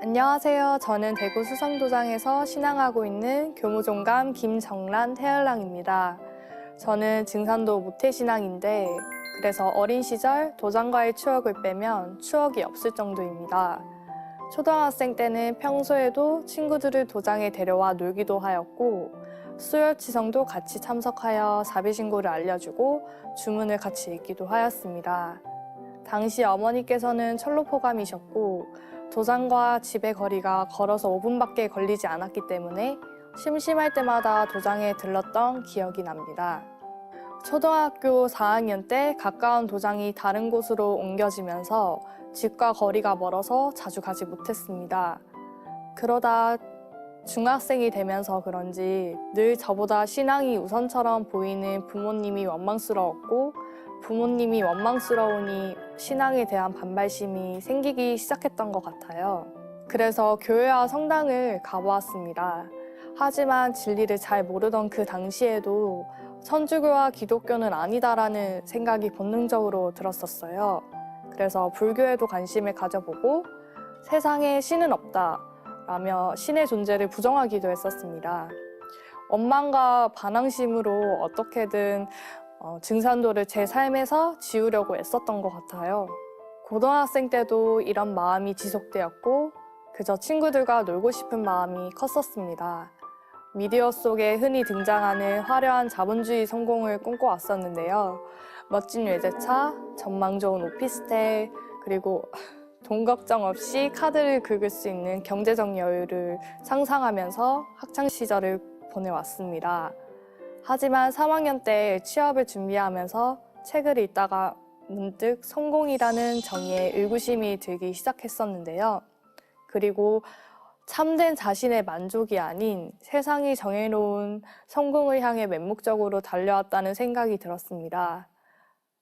안녕하세요. 저는 대구 수성도장에서 신앙하고 있는 교무종감 김정란 태열랑입니다. 저는 증산도 모태신앙인데 그래서 어린 시절 도장과의 추억을 빼면 추억이 없을 정도입니다. 초등학생 때는 평소에도 친구들을 도장에 데려와 놀기도 하였고 수요일치성도 같이 참석하여 자비신고를 알려주고 주문을 같이 읽기도 하였습니다. 당시 어머니께서는 철로포감이셨고 도장과 집의 거리가 걸어서 5분밖에 걸리지 않았기 때문에 심심할 때마다 도장에 들렀던 기억이 납니다. 초등학교 4학년 때 가까운 도장이 다른 곳으로 옮겨지면서 집과 거리가 멀어서 자주 가지 못했습니다. 그러다 중학생이 되면서 그런지 늘 저보다 신앙이 우선처럼 보이는 부모님이 원망스러웠고 부모님이 원망스러우니 신앙에 대한 반발심이 생기기 시작했던 것 같아요. 그래서 교회와 성당을 가보았습니다. 하지만 진리를 잘 모르던 그 당시에도 천주교와 기독교는 아니다라는 생각이 본능적으로 들었었어요. 그래서 불교에도 관심을 가져보고 세상에 신은 없다 라며 신의 존재를 부정하기도 했었습니다. 원망과 반항심으로 어떻게든 증산도를 제 삶에서 지우려고 애썼던 것 같아요. 고등학생 때도 이런 마음이 지속되었고 그저 친구들과 놀고 싶은 마음이 컸었습니다. 미디어 속에 흔히 등장하는 화려한 자본주의 성공을 꿈꿔왔었는데요. 멋진 외제차, 전망 좋은 오피스텔, 그리고 돈 걱정 없이 카드를 긁을 수 있는 경제적 여유를 상상하면서 학창시절을 보내왔습니다. 하지만 3학년 때 취업을 준비하면서 책을 읽다가 문득 성공이라는 정의에 의구심이 들기 시작했었는데요. 그리고 참된 자신의 만족이 아닌 세상이 정해놓은 성공을 향해 맹목적으로 달려왔다는 생각이 들었습니다.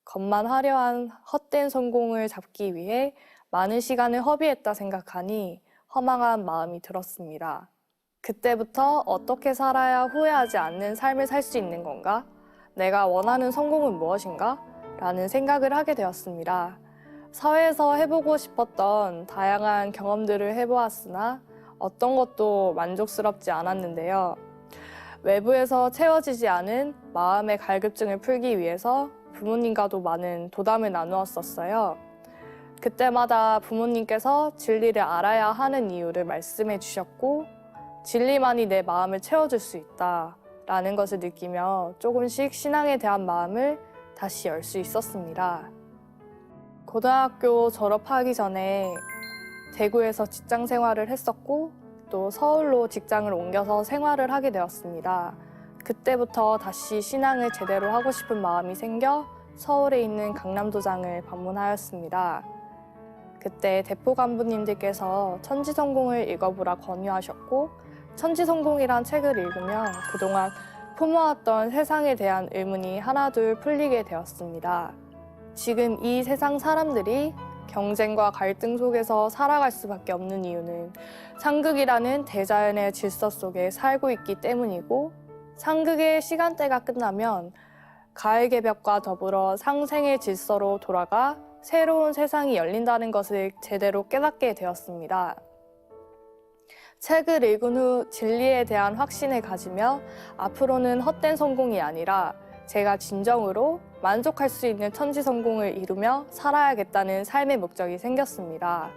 겉만 화려한 헛된 성공을 잡기 위해 많은 시간을 허비했다 생각하니 허망한 마음이 들었습니다. 그때부터 어떻게 살아야 후회하지 않는 삶을 살 수 있는 건가? 내가 원하는 성공은 무엇인가? 라는 생각을 하게 되었습니다. 사회에서 해보고 싶었던 다양한 경험들을 해보았으나 어떤 것도 만족스럽지 않았는데요. 외부에서 채워지지 않은 마음의 갈급증을 풀기 위해서 부모님과도 많은 도담을 나누었었어요. 그때마다 부모님께서 진리를 알아야 하는 이유를 말씀해 주셨고 진리만이 내 마음을 채워줄 수 있다라는 것을 느끼며 조금씩 신앙에 대한 마음을 다시 열 수 있었습니다. 고등학교 졸업하기 전에 대구에서 직장 생활을 했었고 또 서울로 직장을 옮겨서 생활을 하게 되었습니다. 그때부터 다시 신앙을 제대로 하고 싶은 마음이 생겨 서울에 있는 강남도장을 방문하였습니다. 그때 대포 간부님들께서 천지성공을 읽어보라 권유하셨고 천지성공이란 책을 읽으며 그동안 품어왔던 세상에 대한 의문이 하나둘 풀리게 되었습니다. 지금 이 세상 사람들이 경쟁과 갈등 속에서 살아갈 수밖에 없는 이유는 상극이라는 대자연의 질서 속에 살고 있기 때문이고 상극의 시간대가 끝나면 가을개벽과 더불어 상생의 질서로 돌아가 새로운 세상이 열린다는 것을 제대로 깨닫게 되었습니다. 책을 읽은 후 진리에 대한 확신을 가지며 앞으로는 헛된 성공이 아니라 제가 진정으로 만족할 수 있는 천지 성공을 이루며 살아야겠다는 삶의 목적이 생겼습니다.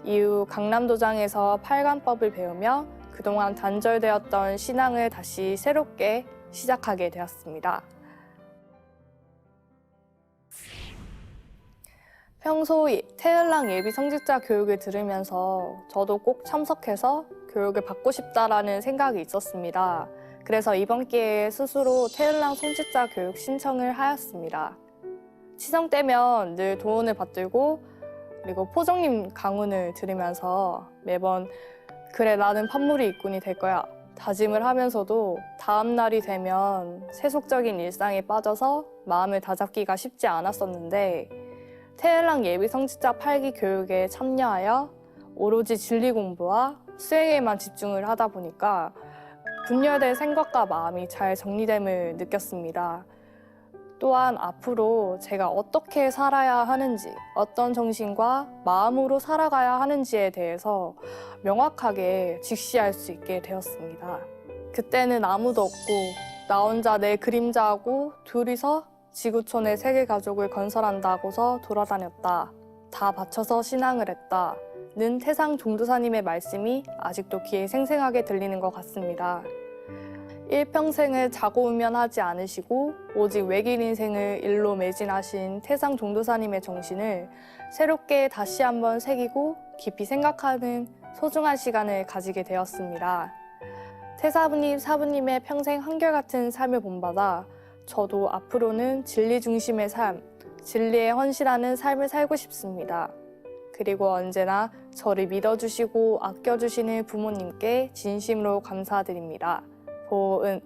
이후 강남도장에서 팔관법을 배우며 그동안 단절되었던 신앙을 다시 새롭게 시작하게 되었습니다. 평소 태을랑 예비 성직자 교육을 들으면서 저도 꼭 참석해서 교육을 받고 싶다라는 생각이 있었습니다. 그래서 이번 기회에 스스로 태을랑 성직자 교육 신청을 하였습니다. 치성 때면 늘 도움을 받들고 그리고 포정님 강운을 들으면서 매번 그래 나는 판무리 일꾼이 될 거야 다짐을 하면서도 다음 날이 되면 세속적인 일상에 빠져서 마음을 다잡기가 쉽지 않았었는데 태을랑 예비 성직자 8기 교육에 참여하여 오로지 진리 공부와 수행에만 집중을 하다 보니까 분열된 생각과 마음이 잘 정리됨을 느꼈습니다. 또한 앞으로 제가 어떻게 살아야 하는지, 어떤 정신과 마음으로 살아가야 하는지에 대해서 명확하게 직시할 수 있게 되었습니다. 그때는 아무도 없고 나 혼자 내 그림자하고 둘이서 지구촌의 세계 가족을 건설한다고서 돌아다녔다. 다 바쳐서 신앙을 했다. 는 태상 종도사님의 말씀이 아직도 귀에 생생하게 들리는 것 같습니다. 일평생을 자고우면하지 않으시고 오직 외길 인생을 일로 매진하신 태상 종도사님의 정신을 새롭게 다시 한번 새기고 깊이 생각하는 소중한 시간을 가지게 되었습니다. 태사부님, 사부님의 평생 한결같은 삶을 본받아 저도 앞으로는 진리 중심의 삶, 진리에 헌신하는 삶을 살고 싶습니다. 그리고 언제나 저를 믿어주시고 아껴주시는 부모님께 진심으로 감사드립니다. 보은